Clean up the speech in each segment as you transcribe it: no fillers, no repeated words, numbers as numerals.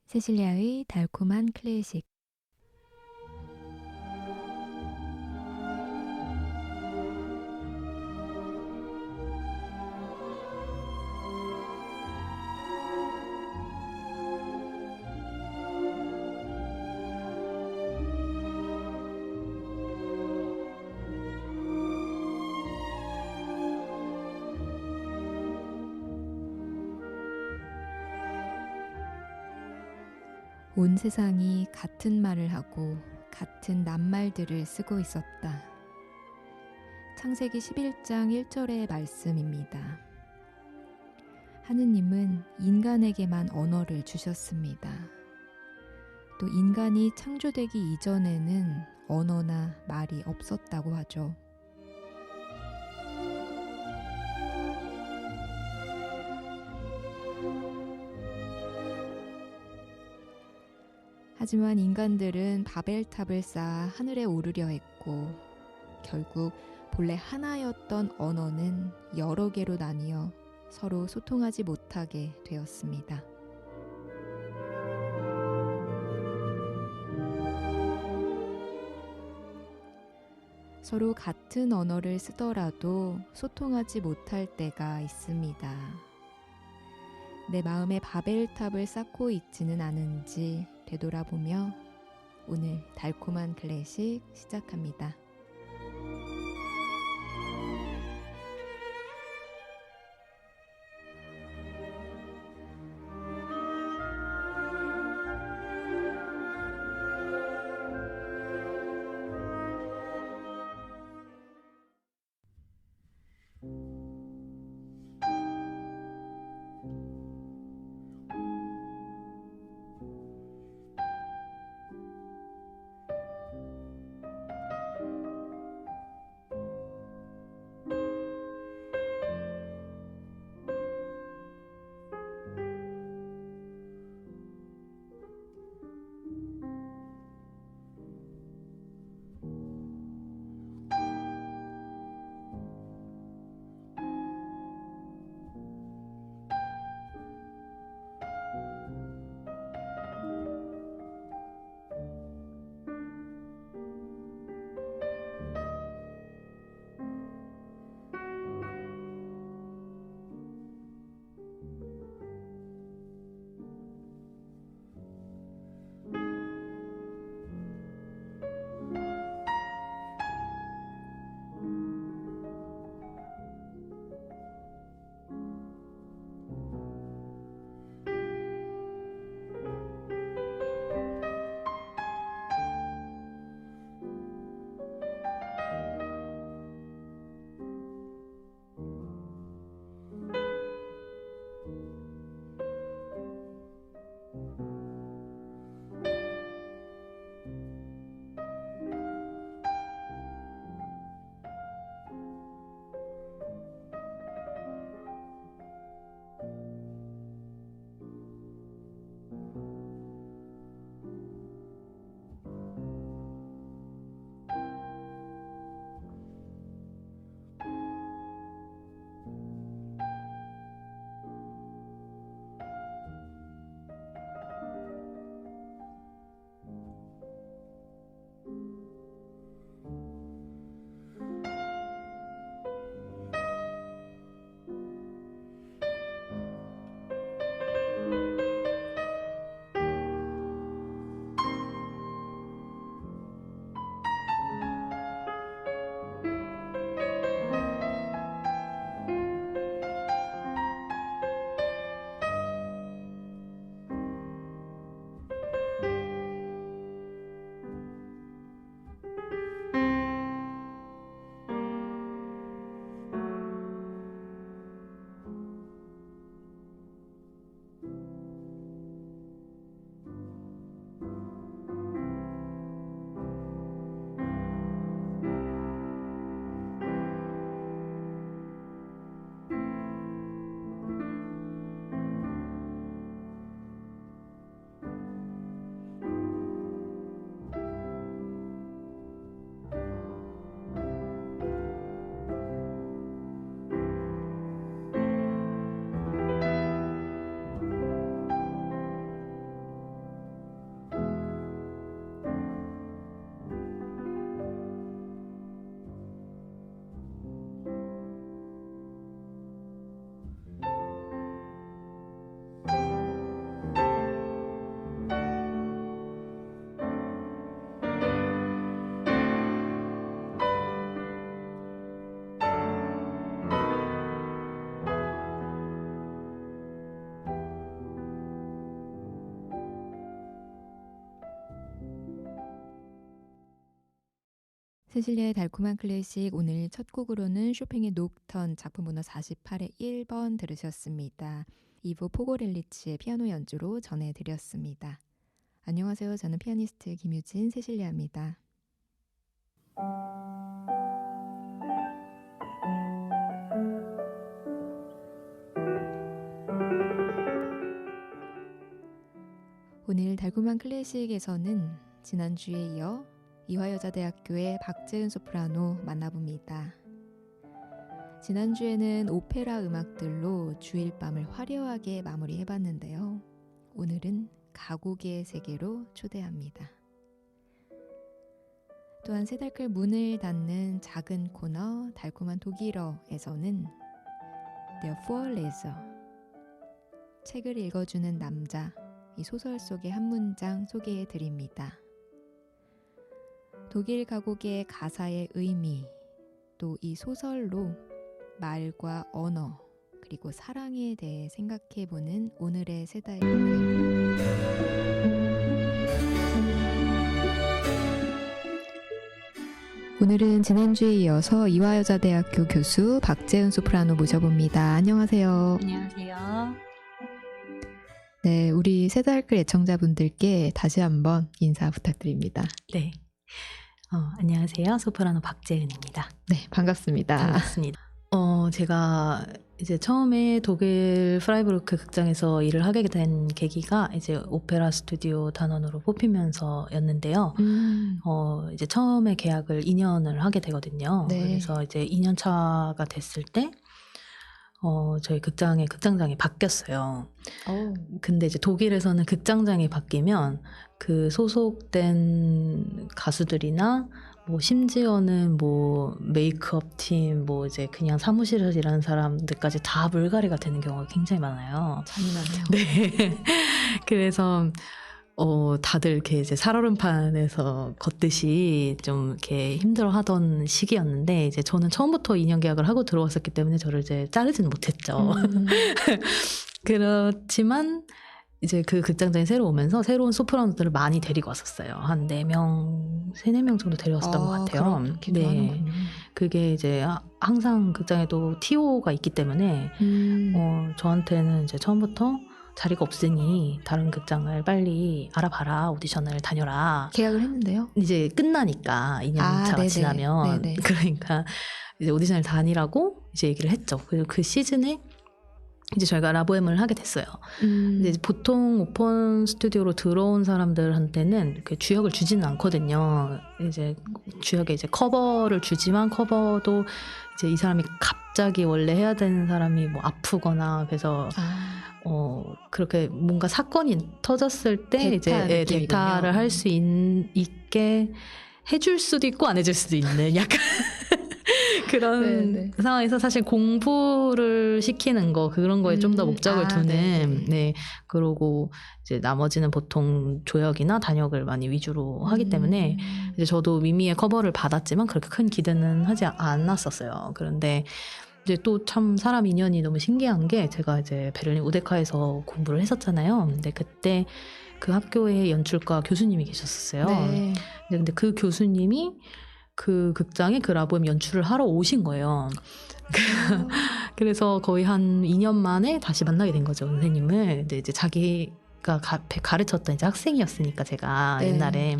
세실리아의 달콤한 클래식. 온 세상이 같은 말을 하고 같은 낱말들을 쓰고 있었다. 창세기 11장 1절의 말씀입니다. 하느님은 인간에게만 언어를 주셨습니다. 또 인간이 창조되기 이전에는 언어나 말이 없었다고 하죠. 하지만 인간들은 바벨탑을 쌓아 하늘에 오르려 했고 결국 본래 하나였던 언어는 여러 개로 나뉘어 서로 소통하지 못하게 되었습니다. 서로 같은 언어를 쓰더라도 소통하지 못할 때가 있습니다. 내 마음에 바벨탑을 쌓고 있지는 않은지 되돌아보며 오늘 달콤한 클래식 시작합니다. 세실리아의 달콤한 클래식 오늘 첫 곡으로는 쇼팽의 녹턴 작품 번호 48의 1번 들으셨습니다. 이보 포고렐리치의 피아노 연주로 전해드렸습니다. 안녕하세요. 저는 피아니스트 김유진 세실리아입니다. 오늘 달콤한 클래식에서는 지난주에 이어 이화여자대학교의 박재은 소프라노 만나봅니다. 지난주에는 오페라 음악들로 주일 밤을 화려하게 마무리해봤는데요. 오늘은 가곡의 세계로 초대합니다. 또한 세 달클 문을 닫는 작은 코너 달콤한 독일어에서는 Der Vorleser, 책을 읽어주는 남자, 이 소설 속의 한 문장 소개해드립니다. 독일 가곡의 가사의 의미, 또 이 소설로 말과 언어, 그리고 사랑에 대해 생각해보는 오늘의 세 달클. 오늘은 지난주에 이어서 이화여자대학교 교수 박재은 소프라노 모셔봅니다. 안녕하세요. 안녕하세요. 네, 우리 세 달클 애청자분들께 다시 한번 인사 부탁드립니다. 네. 안녕하세요. 소프라노 박재은입니다. 네, 반갑습니다. 반갑습니다. 제가 이제 처음에 독일 프라이부르크 극장에서 일을 하게 된 계기가 이제 오페라 스튜디오 단원으로 뽑히면서였는데요. 이제 처음에 계약을 2년을 하게 되거든요. 네. 그래서 이제 2년 차가 됐을 때 저희 극장장이 바뀌었어요. 근데 이제 독일에서는 극장장이 바뀌면 그 소속된 가수들이나 뭐 심지어는 뭐 메이크업 팀, 뭐 이제 그냥 사무실에서 일하는 사람들까지 다 물갈이가 되는 경우가 굉장히 많아요. 잔인하네요. 네. 그래서 다들 이렇게 이제 살얼음판에서 걷듯이 좀 이렇게 힘들어하던 시기였는데, 이제 저는 처음부터 2년 계약을 하고 들어왔었기 때문에 저를 이제 자르지는 못했죠. 그렇지만 이제 그 극장장이 새로 오면서 새로운 소프라노들을 많이 데리고 왔었어요. 한 4명, 4명 정도 데려왔었던 것 같아요. 그렇기도 하는군요. 그게 이제 항상 극장에도 TO가 있기 때문에 저한테는 이제 처음부터 자리가 없으니 다른 극장을 빨리 알아봐라, 오디션을 다녀라. 계약을 했는데요? 이제 끝나니까 2년 차가 네네. 지나면. 네네. 그러니까 이제 오디션을 다니라고 이제 얘기를 했죠. 그리고 그 시즌에 이제 저희가 라보엠을 하게 됐어요. 근데 이제 보통 오픈 스튜디오로 들어온 사람들한테는 그 주역을 주지는 않거든요. 이제 주역에 이제 커버를 주지만, 커버도 이제 이 사람이 갑자기 원래 해야 되는 사람이 뭐 아프거나 그래서 그렇게 뭔가 사건이 터졌을 때 이제 대타를 할 수 있게 해줄 수도 있고 안 해줄 수도 있는 약간 그런 네네. 상황에서 사실 공부를 시키는 거, 그런 거에 좀 더 목적을 두는. 네네. 네. 그러고 이제 나머지는 보통 조역이나 단역을 많이 위주로 하기 때문에 이제 저도 미미의 커버를 받았지만 그렇게 큰 기대는 하지 않았었어요. 그런데 이제 또 참 사람 인연이 너무 신기한 게, 제가 이제 베를린 우데카에서 공부를 했었잖아요. 근데 그때 그 학교에 연출가 교수님이 계셨었어요. 네. 근데 그 교수님이 그 극장에 그 라보엠 연출을 하러 오신 거예요. 그래서 거의 한 2년 만에 다시 만나게 된 거죠, 선생님을. 근데 이제 자기가 가르쳤던 이제 학생이었으니까 제가 네. 옛날에,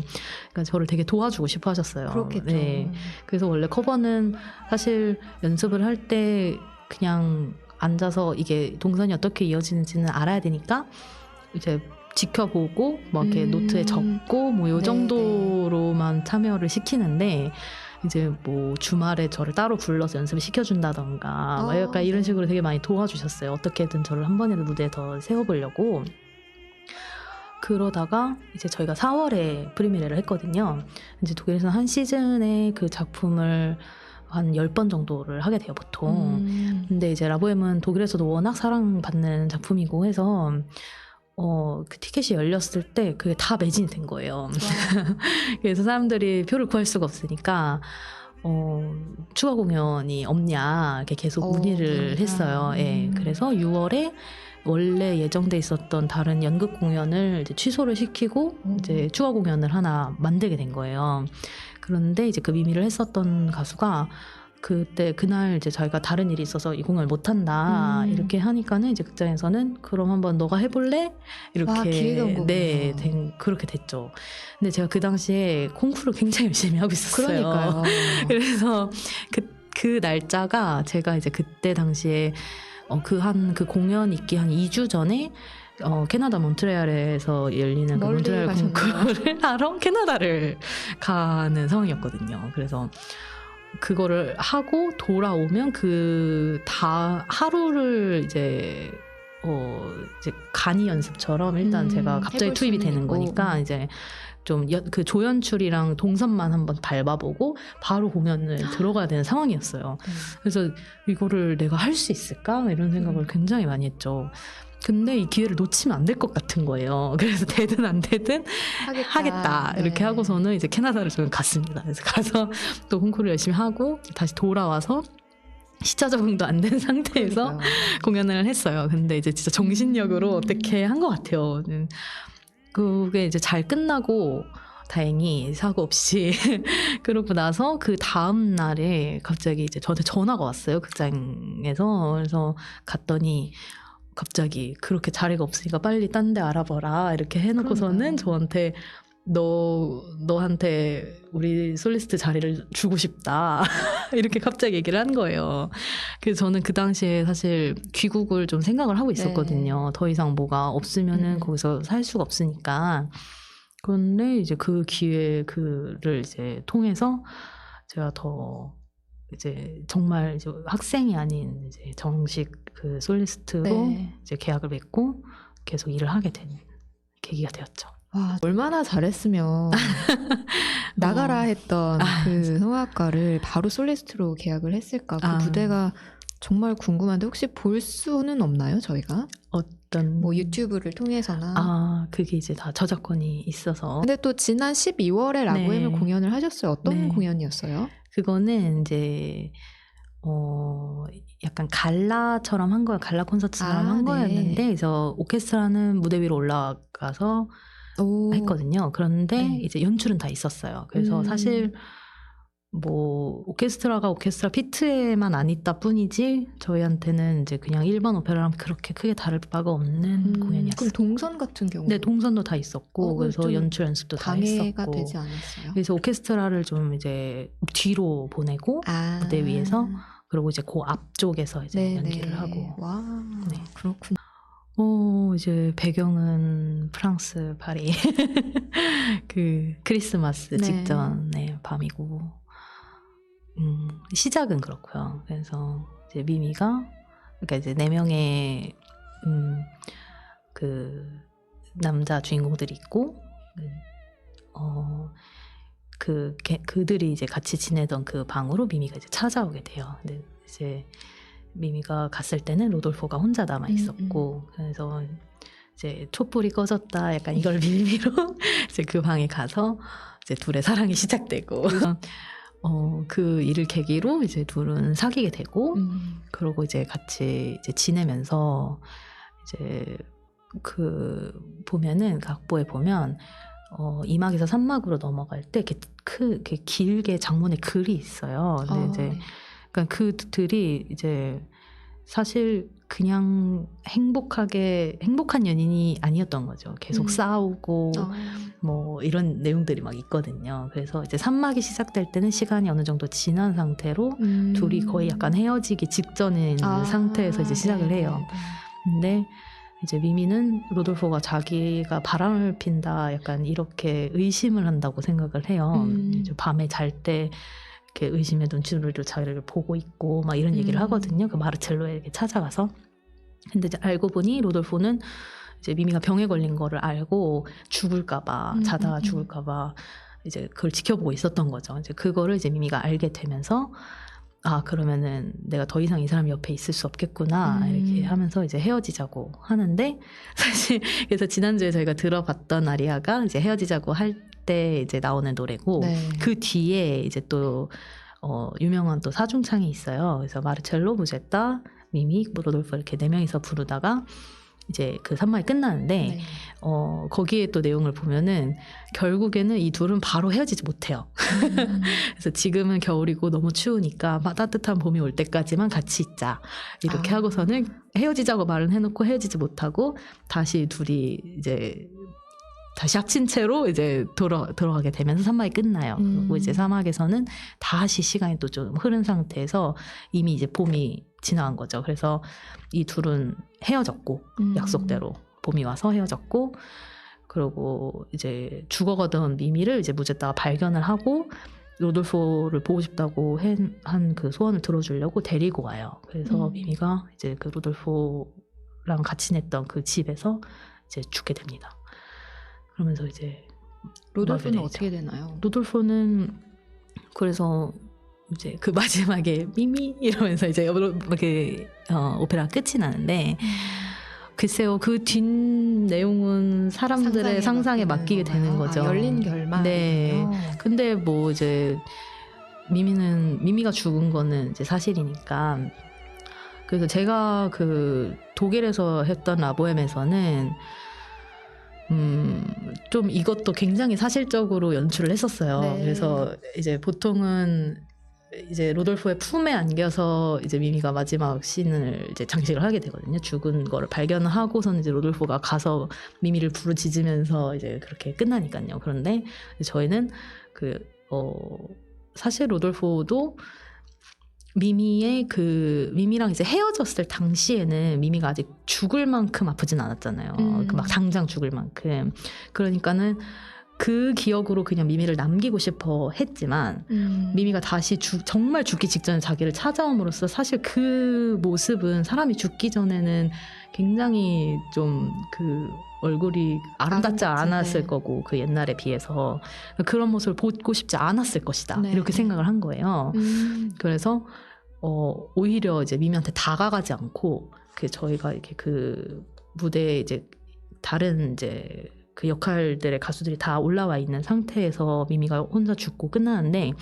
그러니까 저를 되게 도와주고 싶어 하셨어요. 그렇겠죠. 네. 그래서 원래 커버는 사실 연습을 할 때 그냥 앉아서 이게 동선이 어떻게 이어지는지는 알아야 되니까 이제 지켜보고 막 이렇게 노트에 적고 뭐 요 정도로만 참여를 시키는데, 이제 뭐 주말에 저를 따로 불러서 연습을 시켜준다던가 막 약간 이런 식으로 되게 많이 도와주셨어요. 어떻게든 저를 한 번이라도 무대에 더 세워보려고. 그러다가 이제 저희가 4월에 프리미어를 했거든요. 이제 독일에서는 한 시즌에 그 작품을 한 10번 정도를 하게 돼요, 보통. 근데 이제 라보엠은 독일에서도 워낙 사랑받는 작품이고 해서 그 티켓이 열렸을 때 그게 다 매진이 된 거예요. 그래서 사람들이 표를 구할 수가 없으니까 추가 공연이 없냐 이렇게 계속 문의를 했어요. 예. 그래서 6월에 원래 예정돼 있었던 다른 연극 공연을 이제 취소를 시키고 이제 추가 공연을 하나 만들게 된 거예요. 그런데 이제 그 미미를 했었던 가수가 그날 이제 자기가 다른 일이 있어서 이 공연을 못 한다 이렇게 하니까는 이제 극장에서는 그럼 한번 너가 해볼래? 이렇게 기회가 온 거군요. 그렇게 됐죠. 근데 제가 그 당시에 콩쿠르를 굉장히 열심히 하고 있었어요. 그러니까요. 그래서 그 날짜가 제가 이제 그때 당시에 그 공연 있기 한 2주 전에 캐나다 몬트레알에서 열리는 그 멀리 몬트레알 가셨네요. 콩쿠르를 하러 캐나다를 가는 상황이었거든요. 그래서 그거를 하고 돌아오면 하루를 이제 간이 연습처럼 일단 제가 갑자기 해볼 투입이 수는 되는 있고. 거니까 이제 좀 그 조연출이랑 동선만 한번 밟아보고 바로 공연을 들어가야 되는 상황이었어요. 그래서 이거를 내가 할 수 있을까? 이런 생각을 굉장히 많이 했죠. 근데 이 기회를 놓치면 안 될 것 같은 거예요. 그래서 되든 안 되든 하겠다. 네. 이렇게 하고서는 이제 캐나다를 저는 갔습니다. 그래서 가서 또 콩쿠르 열심히 하고 다시 돌아와서 시차 적응도 안 된 상태에서 그러니까요. 공연을 했어요. 근데 이제 진짜 정신력으로 어떻게 한 것 같아요. 그게 이제 잘 끝나고 다행히 사고 없이 그러고 나서 그 다음 날에 갑자기 이제 저한테 전화가 왔어요. 극장에서. 그래서 갔더니 갑자기 그렇게 자리가 없으니까 빨리 딴 데 알아봐라 이렇게 해놓고서는 그러니까요. 저한테 너한테 우리 솔리스트 자리를 주고 싶다 이렇게 갑자기 얘기를 한 거예요. 그래서 저는 그 당시에 사실 귀국을 좀 생각을 하고 있었거든요. 더 이상 뭐가 없으면은 거기서 살 수가 없으니까. 그런데 이제 그 기회를 이제 통해서 제가 더 이제 정말 이제 학생이 아닌 이제 정식 그 솔리스트로 이제 계약을 맺고 계속 일을 하게 된 계기가 되었죠. 와, 얼마나 잘했으면 나가라 했던 그 성악가를 바로 솔리스트로 계약을 했을까. 그 무대가 정말 궁금한데 혹시 볼 수는 없나요, 저희가? 어떤 뭐 유튜브를 통해서나. 그게 이제 다 저작권이 있어서. 근데 또 지난 12월에 라보엠을 네. 공연을 하셨어요. 어떤 네. 공연이었어요? 그거는 이제 약간 갈라처럼 한 거예요. 갈라 콘서트처럼 한 거였는데 그래서 오케스트라는 무대 위로 올라가서 했거든요. 그런데 이제 연출은 다 있었어요. 그래서 사실 뭐 오케스트라 피트에만 안 있다 뿐이지 저희한테는 이제 그냥 일반 오페라랑 그렇게 크게 다를 바가 없는 공연이었어요. 그럼 동선 같은 경우? 네, 동선도 다 있었고 그래서 연출 연습도 다 했었고. 방해가 되지 않았어요? 그래서 오케스트라를 좀 이제 뒤로 보내고 무대 위에서 그리고 이제 그 앞쪽에서 이제 연기를 하고. 와, 네. 그렇군요. 이제 배경은 프랑스 파리 그 크리스마스 직전의 밤이고 시작은 그렇고요. 그래서 이제 미미가 그러니까 이제 4명의 그 남자 주인공들이 있고 그들이 이제 같이 지내던 그 방으로 미미가 이제 찾아오게 돼요. 근데 이제 미미가 갔을 때는 로돌포가 혼자 남아 있었고 그래서 이제 촛불이 꺼졌다 약간 이걸 빌미로 이제 그 방에 가서 이제 둘의 사랑이 시작되고 그 일을 계기로 이제 둘은 사귀게 되고 그러고 이제 같이 이제 지내면서 이제 그 보면은 각보에 보면 2막에서 3막으로 넘어갈 때 이렇게 길게 장문에 글이 있어요. 근데 이제 그러니까 그들이 이제 사실 그냥 행복한 연인이 아니었던 거죠. 계속 싸우고 뭐 이런 내용들이 막 있거든요. 그래서 이제 3막이 시작될 때는 시간이 어느 정도 지난 상태로 둘이 거의 약간 헤어지기 직전인 상태에서 이제 시작을 해요. 근데 이제 미미는 로돌포가 자기가 바람을 핀다 약간 이렇게 의심을 한다고 생각을 해요. 이제 밤에 잘 때 이렇게 의심의 눈치로 자기를 보고 있고 막 이런 얘기를 하거든요. 그 마르첼로에 이렇게 찾아가서. 근데 이제 알고 보니 로돌포는 이제 미미가 병에 걸린 거를 알고 죽을까봐 자다가 죽을까봐 이제 그걸 지켜보고 있었던 거죠. 이제 그거를 이제 미미가 알게 되면서 그러면은 내가 더 이상 이 사람 옆에 있을 수 없겠구나 이렇게 하면서 이제 헤어지자고 하는데 사실 그래서 지난주에 저희가 들어봤던 아리아가 이제 헤어지자고 할 때 이제 나오는 노래고 그 뒤에 이제 또 유명한 또 사중창이 있어요. 그래서 마르첼로, 무제타, 미미, 로돌포 이렇게 4명이서 부르다가 이제 그 산막이 끝나는데 네. 거기에 또 내용을 보면은 결국에는 이 둘은 바로 헤어지지 못해요. 그래서 지금은 겨울이고 너무 추우니까 따뜻한 봄이 올 때까지만 같이 있자 이렇게 하고서는 헤어지자고 말은 해놓고 헤어지지 못하고 다시 둘이 이제 다시 합친 채로 이제 들어가게 되면서 산막이 끝나요. 그리고 이제 사막에서는 다시 시간이 또 좀 흐른 상태에서 이미 이제 봄이 지나간 거죠. 그래서 이 둘은 헤어졌고 약속대로 봄이 와서 헤어졌고, 그리고 이제 죽어가던 미미를 이제 무제다가 발견을 하고 로돌포를 보고 싶다고 한 그 소원을 들어주려고 데리고 와요. 그래서 미미가 이제 그 로돌포랑 같이 냈던 그 집에서 이제 죽게 됩니다. 그러면서 이제 로돌포는 어떻게 되나요? 로돌포는 그래서 이제 그 마지막에 미미 이러면서 이제 이렇게 오페라 끝이 나는데 글쎄요, 그 뒷 내용은 사람들의 상상에 맡기게 되는 거죠. 열린 결말. 네. 근데 뭐 이제 미미가 죽은 거는 이제 사실이니까. 그래서 제가 그 독일에서 했던 라보엠에서는 좀 이것도 굉장히 사실적으로 연출을 했었어요. 네. 그래서 이제 보통은 이제 로돌포의 품에 안겨서 이제 미미가 마지막 씬을 이제 장식을 하게 되거든요. 죽은 거를 발견하고서는 이제 로돌포가 가서 미미를 부르짖으면서 이제 그렇게 끝나니까요. 그런데 저희는 사실 로돌포도 미미랑 이제 헤어졌을 당시에는 미미가 아직 죽을 만큼 아프진 않았잖아요. 막 당장 죽을 만큼. 그러니까는 그 기억으로 그냥 미미를 남기고 싶어 했지만 미미가 다시 정말 죽기 직전에 자기를 찾아옴으로써 사실 그 모습은 사람이 죽기 전에는 굉장히 좀 그 얼굴이 아름답지 않았을 거고 그 옛날에 비해서 그런 모습을 보고 싶지 않았을 것이다. 네. 이렇게 생각을 한 거예요. 그래서 오히려 이제 미미한테 다가가지 않고 저희가 이렇게 그 무대에 이제 다른 이제 그 역할들의 가수들이 다 올라와 있는 상태에서 미미가 혼자 죽고 끝나는데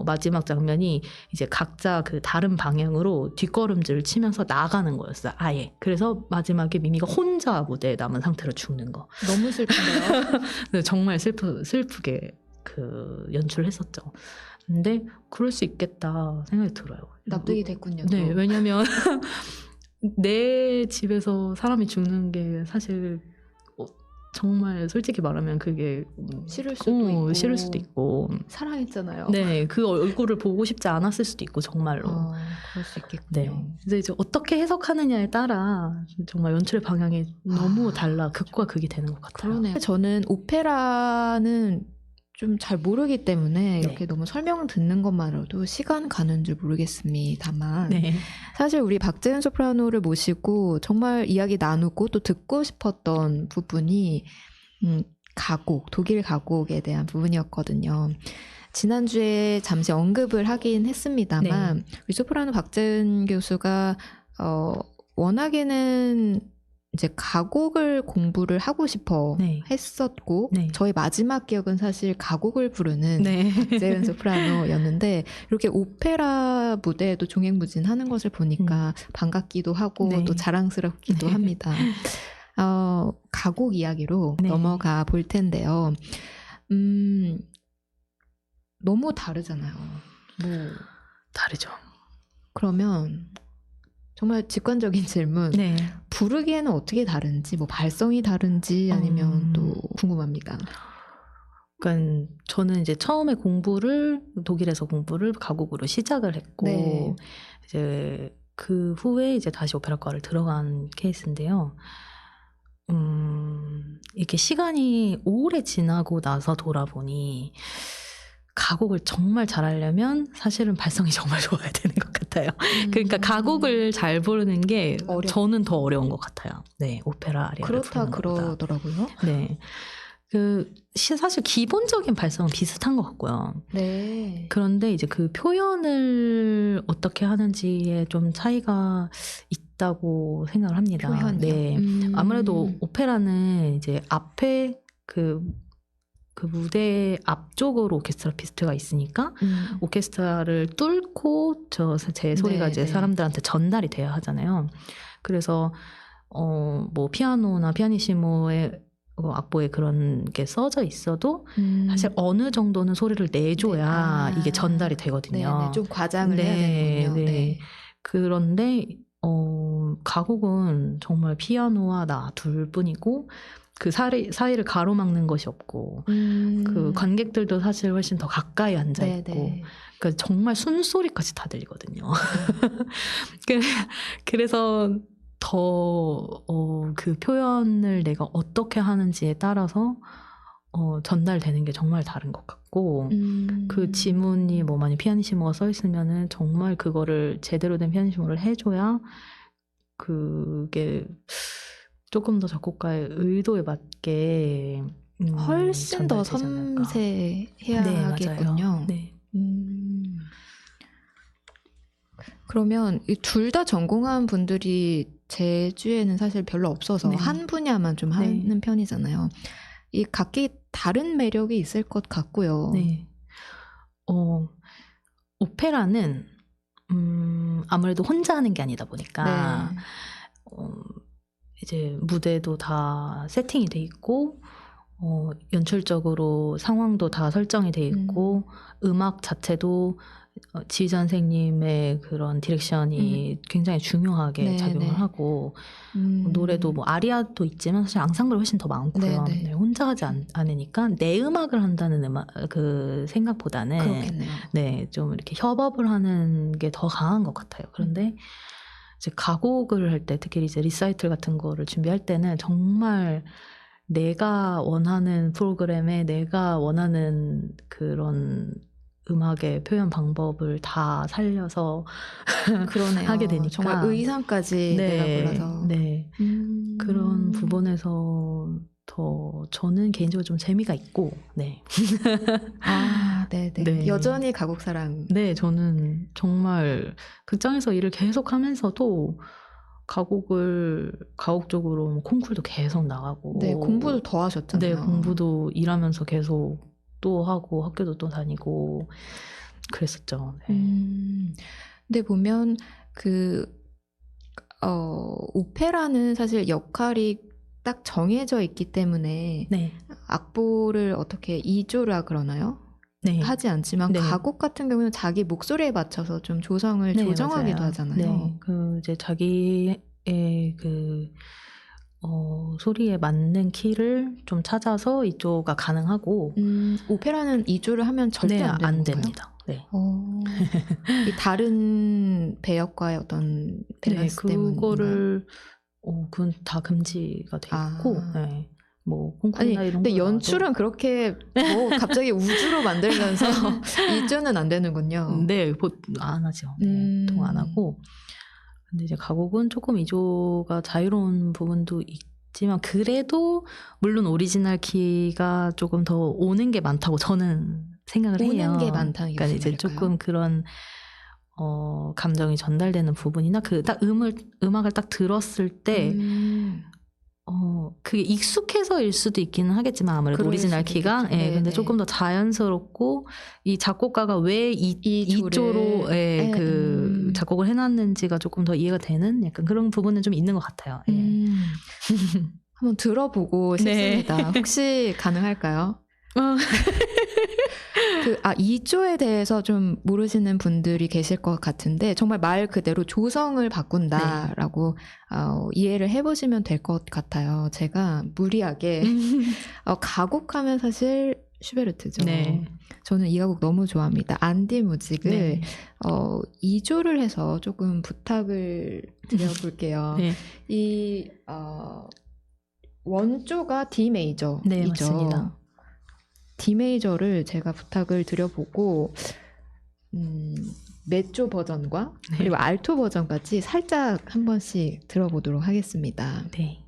마지막 장면이 이제 각자 그 다른 방향으로 뒷걸음질을 치면서 나가는 거였어요. 아예. 그래서 마지막에 미미가 혼자 무대에 남은 상태로 죽는 거. 너무 슬픈데요? 정말 슬프게 그 연출을 했었죠. 근데 그럴 수 있겠다 생각이 들어요. 납득이 됐군요. 네, 왜냐면 내 집에서 사람이 죽는 게 사실 정말 솔직히 말하면 그게 싫을 수도 있고 사랑했잖아요. 네, 그 얼굴을 보고 싶지 않았을 수도 있고 정말로. 그럴 수 있겠군요. 네, 근데 이제 어떻게 해석하느냐에 따라 정말 연출의 방향이 너무 달라 극과 극이 되는 것 같아요. 그러네요. 저는 오페라는 좀 잘 모르기 때문에 이렇게 너무 설명을 듣는 것만으로도 시간 가는 줄 모르겠습니다만 네. 사실 우리 박재은 소프라노를 모시고 정말 이야기 나누고 또 듣고 싶었던 부분이 독일 가곡에 대한 부분이었거든요. 지난주에 잠시 언급을 하긴 했습니다만 우리 소프라노 박재은 교수가 워낙에는 이제 가곡을 공부를 하고 싶어 했었고 저희 마지막 기억은 사실 가곡을 부르는 박재은 소프라노였는데 이렇게 오페라 무대에도 종횡무진하는 것을 보니까 반갑기도 하고 또 자랑스럽기도 합니다. 가곡 이야기로 넘어가 볼 텐데요. 너무 다르잖아요. 다르죠. 그러면 정말 직관적인 질문. 부르기에는 어떻게 다른지, 발성이 다른지 아니면 또 궁금합니다. 그러니까 저는 이제 처음에 독일에서 공부를 가곡으로 시작을 했고 이제 그 후에 이제 다시 오페라과를 들어간 케이스인데요. 이렇게 시간이 오래 지나고 나서 돌아보니 가곡을 정말 잘하려면 사실은 발성이 정말 좋아야 되는 것 같아요. 그러니까 가곡을 잘 부르는 게 저는 더 어려운 것 같아요. 네, 오페라 아리아를 부르는 것보다. 그러더라고요. 네, 사실 기본적인 발성은 비슷한 것 같고요. 그런데 이제 그 표현을 어떻게 하는지에 좀 차이가 있다고 생각을 합니다. 표현이요? 아무래도 오페라는 이제 앞에 그 무대 앞쪽으로 오케스트라 피스트가 있으니까 오케스트라를 뚫고 제 소리가 이제 사람들한테 전달이 돼야 하잖아요. 그래서 뭐 피아노나 피아니시모의 악보에 그런 게 써져 있어도 사실 어느 정도는 소리를 내줘야 이게 전달이 되거든요. 네네. 좀 과장을 해야 되는군요. 네. 그런데 가곡은 정말 피아노와 나 둘뿐이고 그 사이를 가로막는 것이 없고 그 관객들도 사실 훨씬 더 가까이 앉아 있고 그러니까 정말 숨소리까지 다 들리거든요. 그래서 더 그 표현을 내가 어떻게 하는지에 따라서 전달되는 게 정말 다른 것 같고 그 지문이 뭐 만약 피아니시모가 써 있으면은 정말 그거를 제대로 된 피아니시모를 해줘야 그게 조금 더 작곡가의 의도에 맞게 훨씬 더 전달되지 않을까. 섬세해야 네, 하겠군요. 맞아요. 네. 그러면 둘 다 전공한 분들이 제주에는 사실 별로 없어서 네. 한 분야만 좀 하는 편이잖아요. 이 각기 다른 매력이 있을 것 같고요. 네. 오페라는 아무래도 혼자 하는 게 아니다 보니까 이제 무대도 다 세팅이 돼 있고 연출적으로 상황도 다 설정이 돼 있고 음악 자체도 지휘자 선생님의 그런 디렉션이 굉장히 중요하게 작용을 하고 노래도 뭐 아리아도 있지만 사실 앙상블이 훨씬 더 많고요. 네, 혼자 하지 않으니까 내 음악을 한다는 그 생각보다는 그렇겠네요. 네, 좀 이렇게 협업을 하는 게 더 강한 것 같아요. 그런데 이제 가곡을 할 때 특히 이제 리사이틀 같은 거를 준비할 때는 정말 내가 원하는 프로그램에 내가 원하는 그런 음악의 표현 방법을 다 살려서 그러네요. 하게 되니까 정말 의상까지 내가 골라서 그런 부분에서 더 저는 개인적으로 좀 재미가 있고 네네. 여전히 가곡사랑. 네, 저는 정말 극장에서 일을 계속 하면서도 가곡적으로 콩쿨도 계속 나가고 네, 공부도 더 하셨잖아요. 네, 공부도 일하면서 계속 또 하고 학교도 또 다니고 그랬었죠. 네. 근데 보면 오페라는 사실 역할이 딱 정해져 있기 때문에 악보를 어떻게 이조라 그러나요? 하지 않지만 가곡 같은 경우는 자기 목소리에 맞춰서 좀 조성을 조정하기도 맞아요. 하잖아요. 이제 자기의 소리에 맞는 키를 좀 찾아서 이조가 가능하고 오페라는 이조를 하면 절대 안 되는 건가요? 됩니다. 네. 이 다른 배역과의 어떤 밸런스 때문인가요? 그거를 그건 다 금지가 돼 있고 뭐 콩쿠르나 이런 근데 연출은 그렇게 뭐 갑자기 우주로 만들면서 이조는 안 되는군요. 네, 안 하죠. 보통 안 하고. 근데 이제 가곡은 조금 이조가 자유로운 부분도 있지만 그래도 물론 오리지널 키가 조금 더 오는 게 많다고 저는 생각을 해요. 오는 게 많다는 게 그러니까 이제 조금 그런 감정이 전달되는 부분이나 딱 음악을 딱 들었을 때 그게 익숙해서일 수도 있기는 하겠지만 아무래도 오리지널 키가 근데 조금 더 자연스럽고 이 작곡가가 왜 이조로 그 작곡을 해놨는지가 조금 더 이해가 되는 약간 그런 부분은 좀 있는 것 같아요. 한번 들어보고 싶습니다. 혹시 가능할까요? 이조에 대해서 좀 모르시는 분들이 계실 것 같은데 정말 말 그대로 조성을 바꾼다라고 이해를 해보시면 될 것 같아요. 제가 무리하게 가곡하면 사실 슈베르트죠. 저는 이 가곡 너무 좋아합니다. 안디 무직을 2조를 해서 조금 부탁을 드려볼게요. 이 원조가 D 메이저이죠. 네, 맞습니다. D 메이저를 제가 부탁을 드려보고 메조 버전과 그리고 알토 버전까지 살짝 한 번씩 들어보도록 하겠습니다. 네.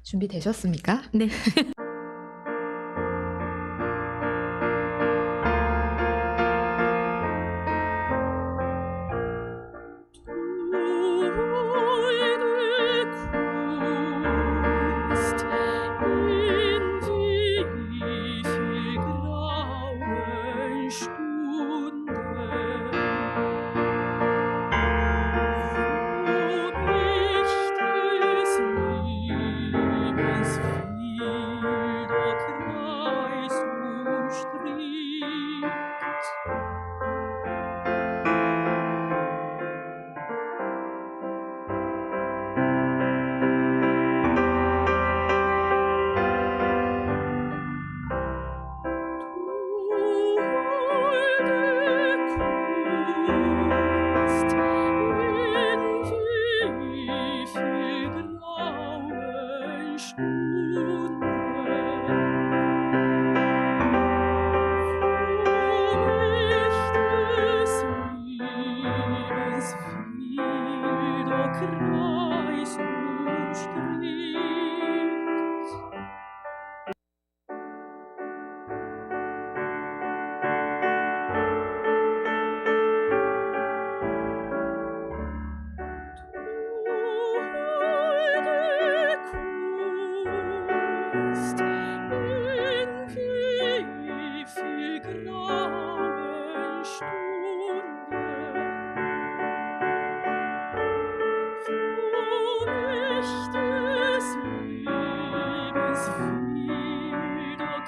준비되셨습니까? 네.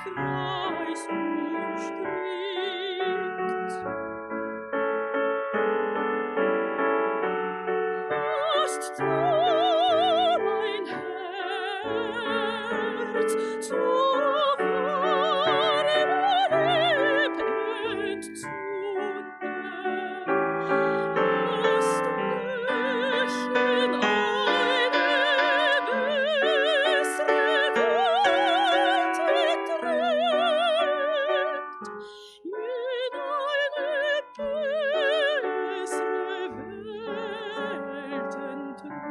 Kreis umstrickt. Hast du mein Herz zu warm lebend zu hast mich in eine bessere Welt gedrückt, in eine bessere Welt entrückt.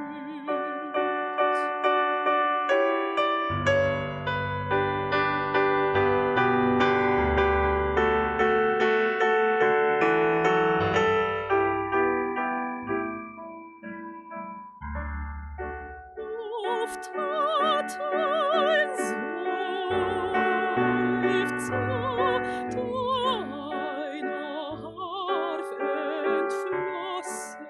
Oft hat ein Seufzer deiner Harf entflossen,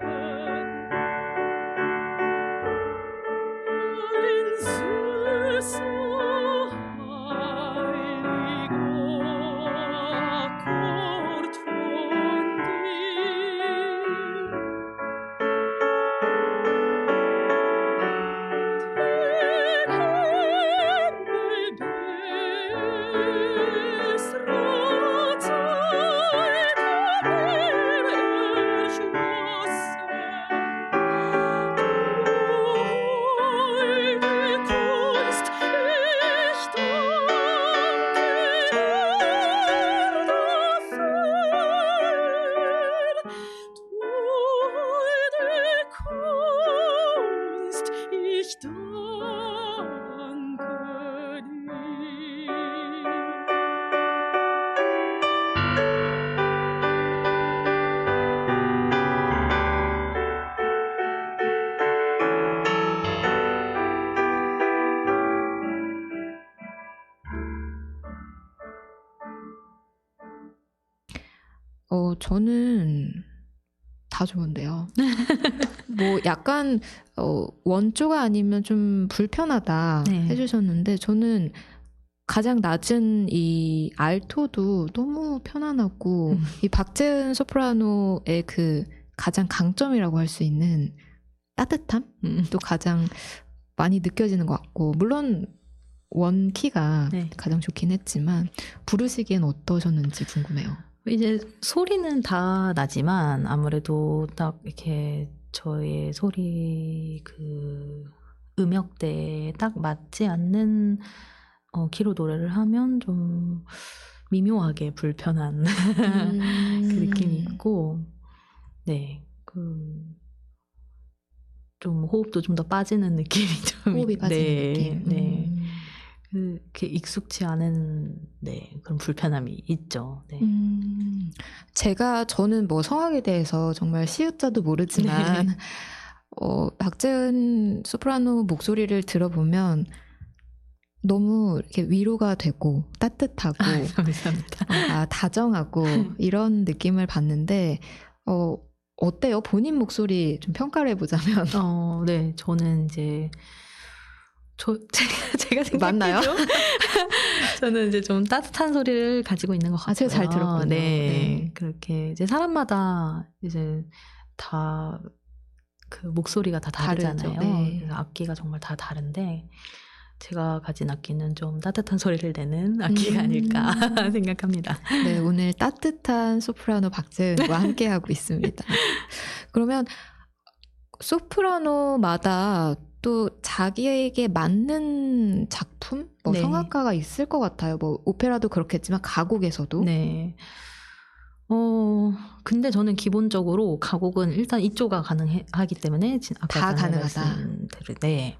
ein süßer, heiliger Akkord von dir. Ich danke dir. 저는 다 좋은데요. 뭐 약간 원조가 아니면 좀 불편하다 네. 해주셨는데 저는 가장 낮은 이 알토도 너무 편안하고 이 박재은 소프라노의 그 가장 강점이라고 할 수 있는 따뜻함도 가장 많이 느껴지는 것 같고 물론 원키가 네. 가장 좋긴 했지만 부르시기엔 어떠셨는지 궁금해요. 이제 소리는 다 나지만 아무래도 딱 이렇게 저의 소리 그 음역대에 딱 맞지 않는 키로 노래를 하면 좀 미묘하게 불편한 그 느낌이 있고, 네, 좀 호흡도 좀 더 빠지는 느낌이 좀 호흡이 빠지는 네, 느낌. 네. 그렇게 익숙치 않은 그런 불편함이 있죠. 네. 저는 뭐 성악에 대해서 정말 시읒자도 모르지만 네. 박재은 소프라노 목소리를 들어보면 너무 이렇게 위로가 되고 따뜻하고 감사합니다. 다정하고 이런 느낌을 받는데 어때요? 본인 목소리 좀 평가를 해보자면 네, 저는 이제 제가 맞나요? 저는 이제 좀 따뜻한 소리를 가지고 있는 것 같아요. 제가 잘 들었거든요. 네, 네. 그렇게 이제 사람마다 이제 다 그 목소리가 다 다르잖아요. 다르죠. 네. 그래서 악기가 정말 다 다른데 제가 가진 악기는 좀 따뜻한 소리를 내는 악기가 아닐까 생각합니다. 네, 오늘 따뜻한 소프라노 박재은과 함께하고 있습니다. 그러면 소프라노마다 또 자기에게 맞는 작품? 뭐 네. 성악가가 있을 것 같아요. 뭐 오페라도 그렇겠지만 가곡에서도. 네. 근데 저는 기본적으로 가곡은 일단 이조가 가능하기 때문에 아까 다 전에 가능하다. 말씀대로 네.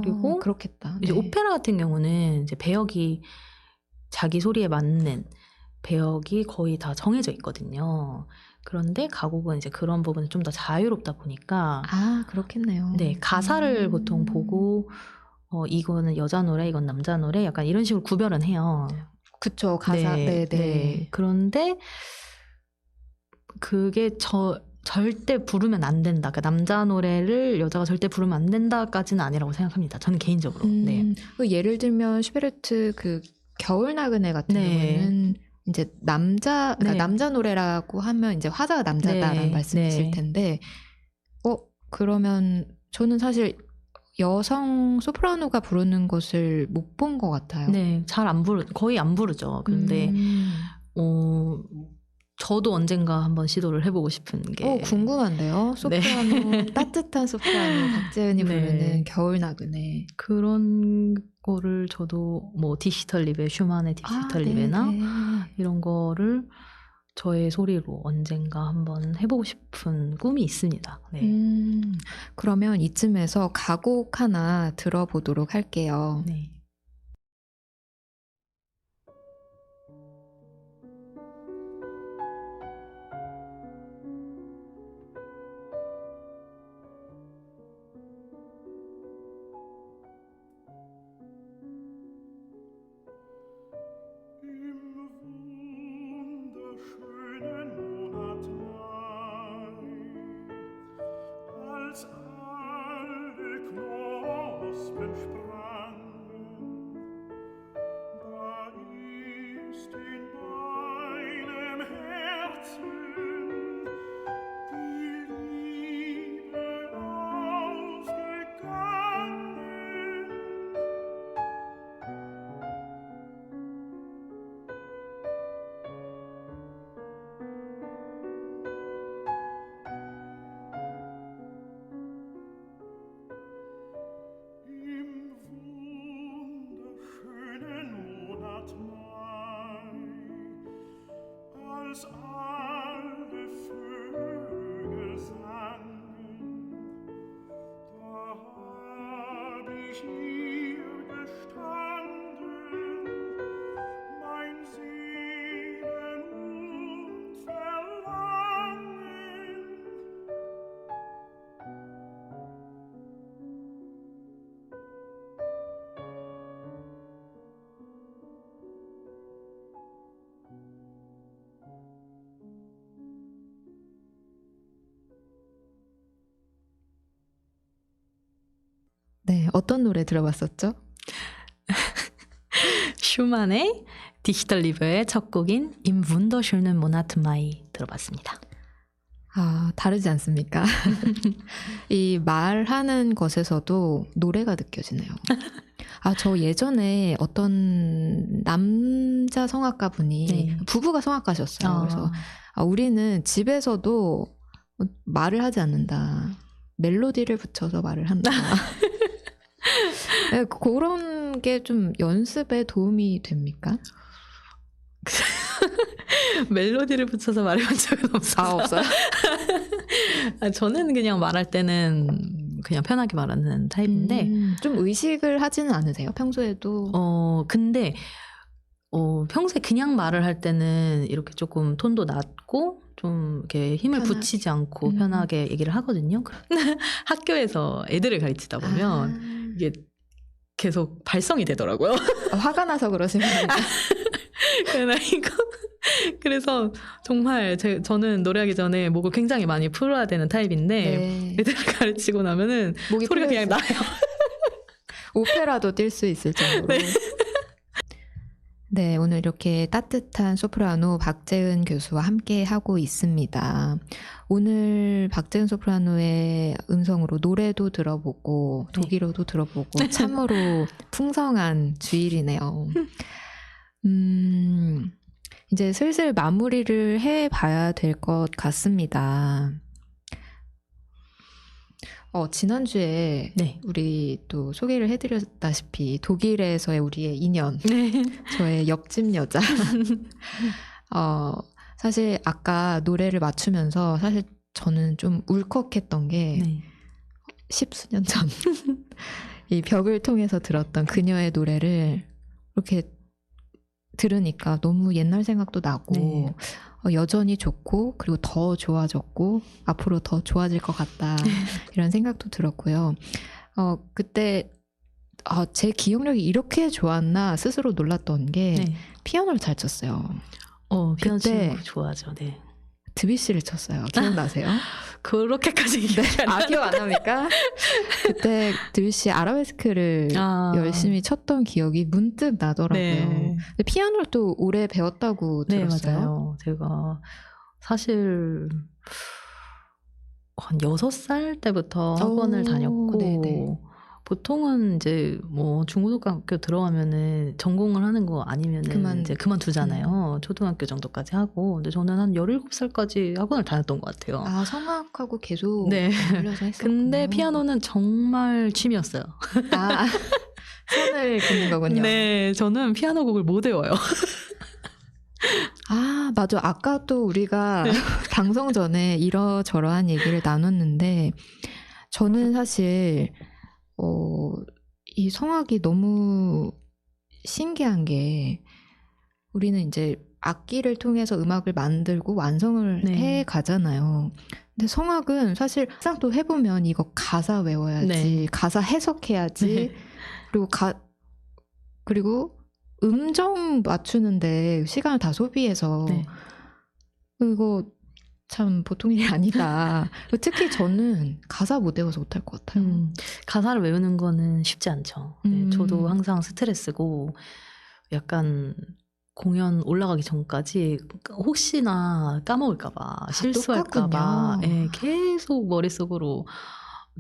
그리고 그렇겠다. 이제 네. 오페라 같은 경우는 이제 배역이 자기 소리에 맞는 배역이 거의 다 정해져 있거든요. 그런데 가곡은 이제 그런 부분은 좀 더 자유롭다 보니까 그렇겠네요. 네, 가사를 보통 보고 이거는 여자 노래, 이건 남자 노래 약간 이런 식으로 구별은 해요. 그쵸, 가사. 네. 그런데 그게 절대 부르면 안 된다. 그러니까 남자 노래를 여자가 절대 부르면 안 된다까지는 아니라고 생각합니다. 저는 개인적으로. 네. 예를 들면 슈베르트 그 겨울 나그네 같은 네. 경우는 이제 그러니까 네. 남자 노래라고 하면 이제 화자가 남자다라는 네. 말씀이실 네. 텐데, 그러면 저는 사실 여성 소프라노가 부르는 것을 못 본 것 같아요. 네, 거의 안 부르죠. 그런데 저도 언젠가 한번 시도를 해보고 싶은 게 궁금한데요. 소프라노, 따뜻한 소프라노 박재은이 네. 부르는 겨울 나그네. 그런 거를 저도 뭐 디지털 리베, 슈만의 디지털 리베나 네네. 이런 거를 저의 소리로 언젠가 한번 해보고 싶은 꿈이 있습니다. 네. 그러면 이쯤에서 가곡 하나 들어보도록 할게요. 네. Im wunderschönen Monat Mai, als alle Knospen sprangen, da ist in meinem Herzen die Liebe aufgegangen. Im wunderschönen Monat Mai, als alle Vögel sangen, da hab ich hier gestanden, mein Sehnen und Verlangen. 네, 어떤 노래 들어봤었죠? 슈만의 디지털 리베의 첫 곡인 Im wunderschönen Monat Mai 들어봤습니다. 다르지 않습니까? 이 말하는 것에서도 노래가 느껴지네요. 저 예전에 어떤 남자 성악가 분이 네. 부부가 성악가셨어요. 그래서 우리는 집에서도 말을 하지 않는다. 멜로디를 붙여서 말을 한다. 네, 그런 게 좀 연습에 도움이 됩니까? 멜로디를 붙여서 말해본 적은 없어서. 없어요? 저는 그냥 말할 때는 그냥 편하게 말하는 타입인데 좀 의식을 하지는 않으세요? 평소에도? 근데 평소에 그냥 말을 할 때는 이렇게 조금 톤도 낮고 좀 이렇게 힘을 붙이지 않고 편하게 얘기를 하거든요. 학교에서 애들을 가르치다 보면 이게 계속 발성이 되더라고요. 화가 나서 그러시면 그래서 정말 저는 노래하기 전에 목을 굉장히 많이 풀어야 되는 타입인데 네. 애들을 가르치고 나면은 목이 소리가 그냥 나요. 오페라도 뛸 수 있을 정도로. 네. 네, 오늘 이렇게 따뜻한 소프라노 박재은 교수와 함께 하고 있습니다. 오늘 박재은 소프라노의 음성으로 노래도 들어보고 독일어도 들어보고 참으로 풍성한 주일이네요. 이제 슬슬 마무리를 해봐야 될 것 같습니다. 지난주에 네. 우리 또 소개를 해드렸다시피 독일에서의 우리의 인연, 네. 저의 옆집 여자. 사실 아까 노래를 맞추면서 사실 저는 좀 울컥했던 게 네. 10수년 전 이 벽을 통해서 들었던 그녀의 노래를 이렇게 들으니까 너무 옛날 생각도 나고 네. 여전히 좋고 그리고 더 좋아졌고 앞으로 더 좋아질 것 같다 이런 생각도 들었고요. 그때 제 기억력이 이렇게 좋았나 스스로 놀랐던 게 네. 피아노를 잘 쳤어요. 피아노 그때 치는 거 좋아하죠. 네. 드뷔시를 쳤어요. 기억나세요? 그렇게까지 기억이 안 아, 기억 안 납니까? 그때 드뷔시 아라베스크를 아. 열심히 쳤던 기억이 문득 나더라고요. 네. 근데 피아노를 또 오래 배웠다고 네, 들었어요. 맞아요. 제가 사실 한 6살 때부터 학원을 오, 다녔고, 네네. 보통은 이제 뭐 중고등학교 들어가면은 전공을 하는 거 아니면은 이제 그만두잖아요. 초등학교 정도까지 하고. 근데 저는 한 17살까지 학원을 다녔던 것 같아요. 아, 성악하고 계속 네. 맞물려서 했었군요. 근데 피아노는 정말 취미였어요. 아, 손을 긋는 거군요. 네, 저는 피아노 곡을 못 외워요. 아, 맞아. 아까 또 우리가 방송 전에 이러저러한 얘기를 나눴는데, 저는 사실, 이 성악이 너무 신기한 게, 우리는 이제 악기를 통해서 음악을 만들고 완성을 네. 해 가잖아요. 근데 성악은 사실 항상 또 해보면 이거 가사 외워야지, 네. 가사 해석해야지, 네. 그리고 음정 맞추는데 시간을 다 소비해서 네. 이거 참 보통 일이 아니다. 특히 저는 가사 못 외워서 못할 것 같아요. 가사를 외우는 거는 쉽지 않죠. 네, 저도 항상 스트레스고 약간 공연 올라가기 전까지 혹시나 까먹을까봐 실수할까봐 네, 계속 머릿속으로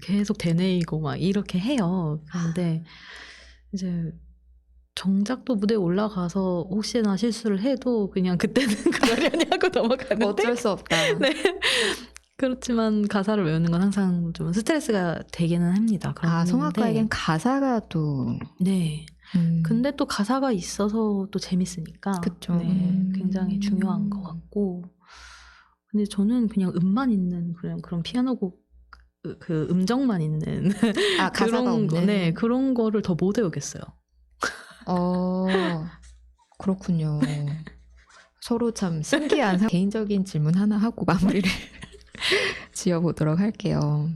계속 되뇌이고 막 이렇게 해요. 그런데 이제 정작 또 무대에 올라가서 혹시나 실수를 해도 그냥 그때는 그러려니 하고 넘어가는데 어쩔 수 없다. 네. 그렇지만 가사를 외우는 건 항상 좀 스트레스가 되기는 합니다. 아, 성악가에겐 가사가 또 네. 근데 또 가사가 있어서 또 재밌으니까 그쵸. 네, 굉장히 중요한 것 같고 근데 저는 그냥 음만 있는 그런 피아노 곡 그 음정만 있는 아, 가사가 없는 네, 그런 거를 더 못 외우겠어요. 그렇군요. 서로 참 신기한 개인적인 질문 하나 하고 마무리를 지어보도록 할게요.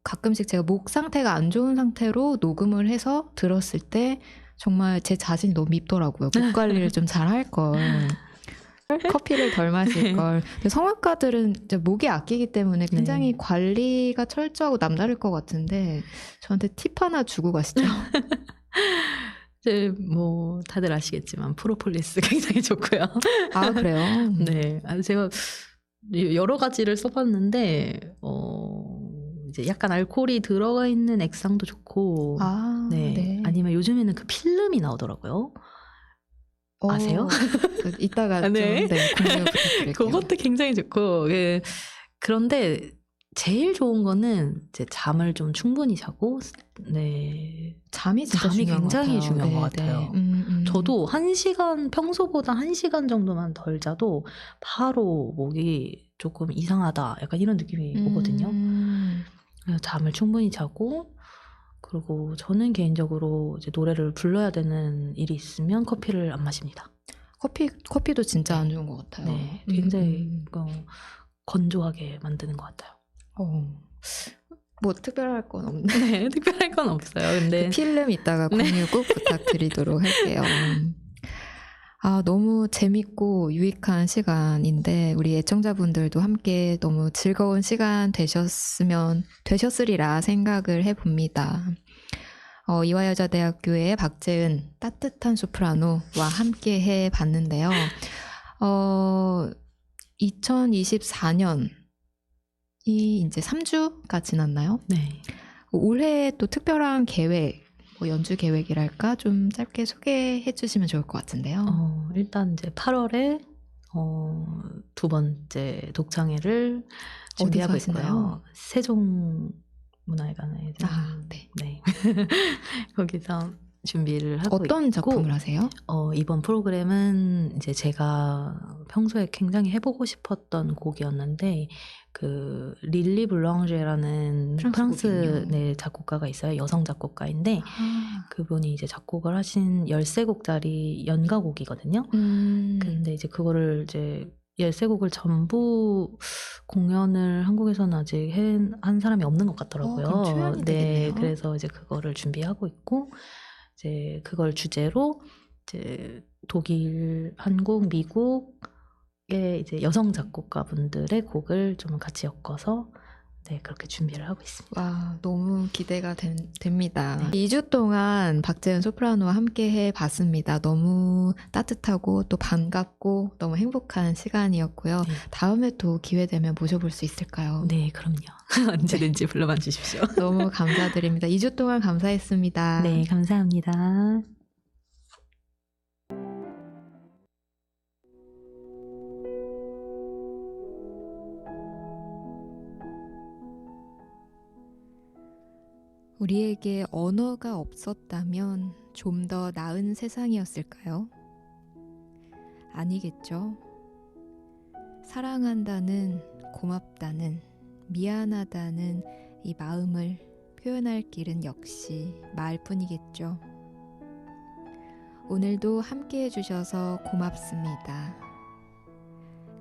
가끔씩 제가 목 상태가 안 좋은 상태로 녹음을 해서 들었을 때 정말 제 자신이 너무 밉더라고요. 목 관리를 좀 잘 할 걸. 커피를 덜 마실 걸. 근데 성악가들은 이제 목이 아끼기 때문에 굉장히 네. 관리가 철저하고 남다를 것 같은데 저한테 팁 하나 주고 가시죠. 이제 뭐 다들 아시겠지만 프로폴리스 굉장히 좋고요. 아, 그래요? 네, 제가 여러 가지를 써봤는데 이제 약간 알코올이 들어가 있는 액상도 좋고, 네. 아니면 요즘에는 그 필름이 나오더라고요. 아세요? 이따가 좀 공유 부탁드릴게요. 그것도 굉장히 좋고, 그런데 제일 좋은 거는 이제 잠을 좀 충분히 자고, 네. 잠이 굉장히 중요한 것 같아요. 네. 저도 1시간, 평소보다 1시간 정도만 덜 자도 바로 목이 조금 이상하다. 약간 이런 느낌이 오거든요. 그래서 잠을 충분히 자고, 그리고 저는 개인적으로 이제 노래를 불러야 되는 일이 있으면 커피를 안 마십니다. 커피도 진짜 안 좋은 것 같아요. 네, 굉장히 건조하게 만드는 것 같아요. 뭐 특별할 건 없네. 네, 특별할 건 없어요. 근데 그 필름 이따가 공유 꼭 부탁드리도록 할게요. 아, 너무 재밌고 유익한 시간인데 우리 애청자분들도 함께 너무 즐거운 시간 되셨으리라 생각을 해봅니다. 이화여자대학교의 박재은 따뜻한 소프라노와 함께 해봤는데요. 2024년이 이제 3주가 지났나요? 네. 올해 또 특별한 계획, 연주 계획이랄까 좀 짧게 소개해 주시면 좋을 것 같은데요. 일단 이제 8월에 2번째 독창회를 준비하고 있고요. 세종문화회관에 네. 거기서 준비를 하고 어떤 있고, 작품을 하세요? 이번 프로그램은 이제 제가 평소에 굉장히 해보고 싶었던 곡이었는데 그 릴리 블랑제라는 프랑스 작곡가가 있어요. 여성 작곡가인데 그분이 이제 작곡을 하신 13곡짜리 연가곡이거든요. 근데 이제 그거를 이제 13곡을 전부 공연을 한국에서는 아직 한 사람이 없는 것 같더라고요. 네, 그래서 이제 그거를 준비하고 있고 이제 그걸 주제로 이제 독일, 한국, 미국, 이제 여성 작곡가분들의 곡을 좀 같이 엮어서 네, 그렇게 준비를 하고 있습니다. 와, 너무 기대가 됩니다. 2주 동안 박재은 소프라노와 함께 해봤습니다. 너무 따뜻하고 또 반갑고 너무 행복한 시간이었고요. 네. 다음에 또 기회 되면 모셔볼 수 있을까요? 네, 그럼요. 언제든지 불러만 주십시오. 너무 감사드립니다. 2주 동안 감사했습니다. 네, 감사합니다. 우리에게 언어가 없었다면 좀 더 나은 세상이었을까요? 아니겠죠. 사랑한다는, 고맙다는, 미안하다는 이 마음을 표현할 길은 역시 말뿐이겠죠. 오늘도 함께 해주셔서 고맙습니다.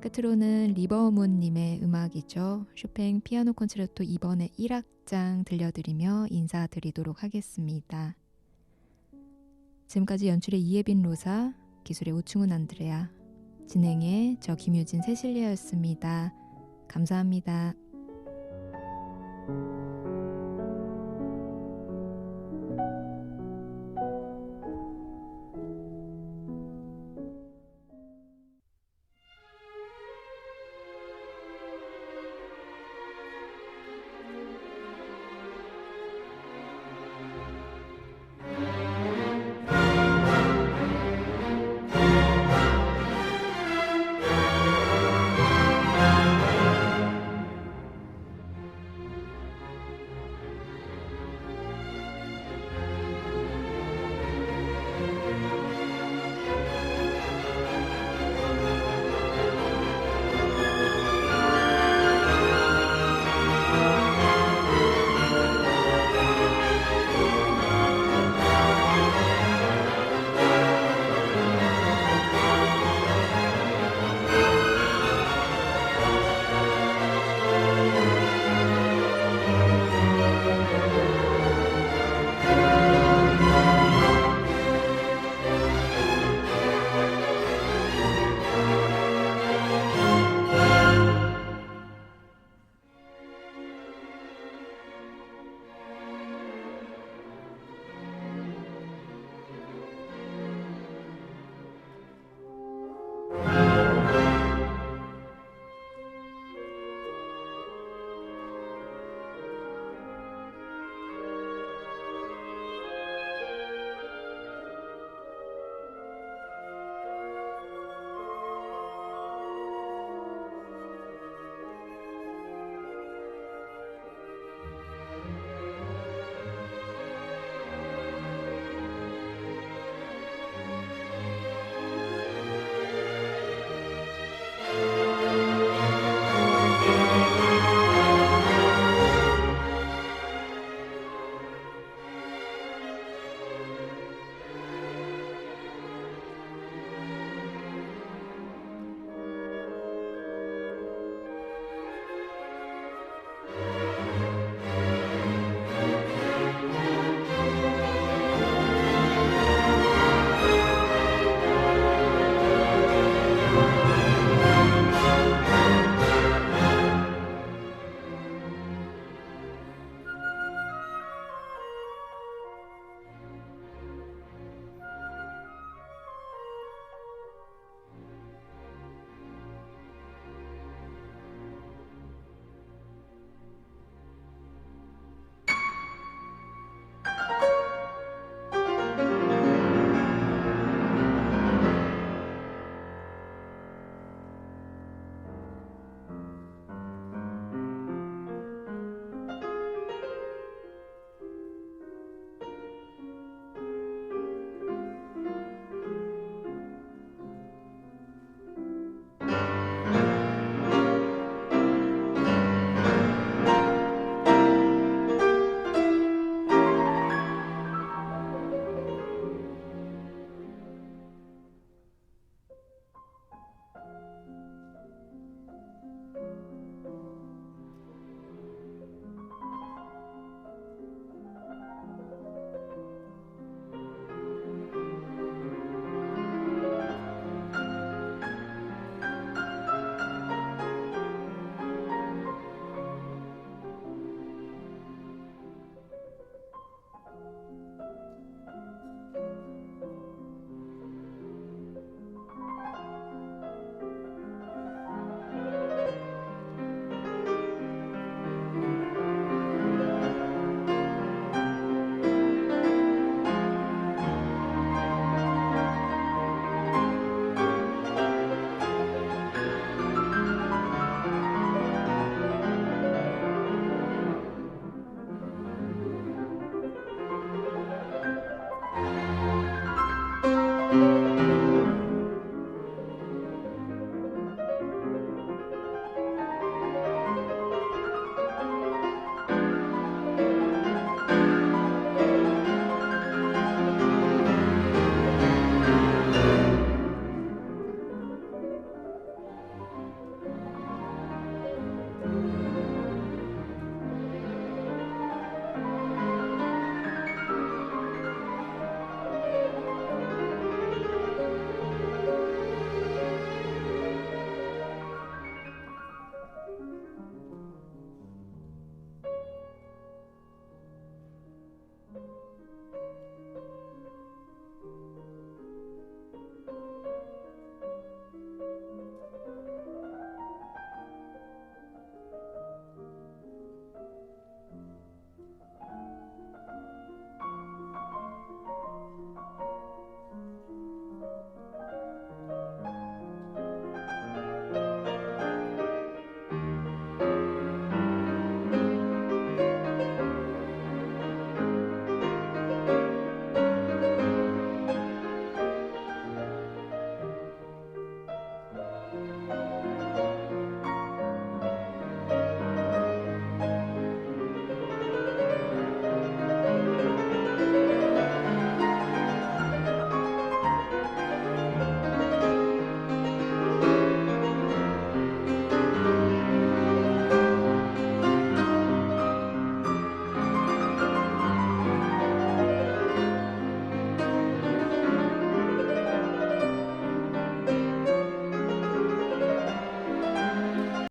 끝으로는 리버문님의 음악이죠. 쇼팽 피아노 콘체르토 2번의 1악장 들려드리며 인사드리도록 하겠습니다. 지금까지 연출의 이예빈 로사, 기술의 오충훈 안드레아, 진행의 저 김유진 세실리아였습니다. 감사합니다.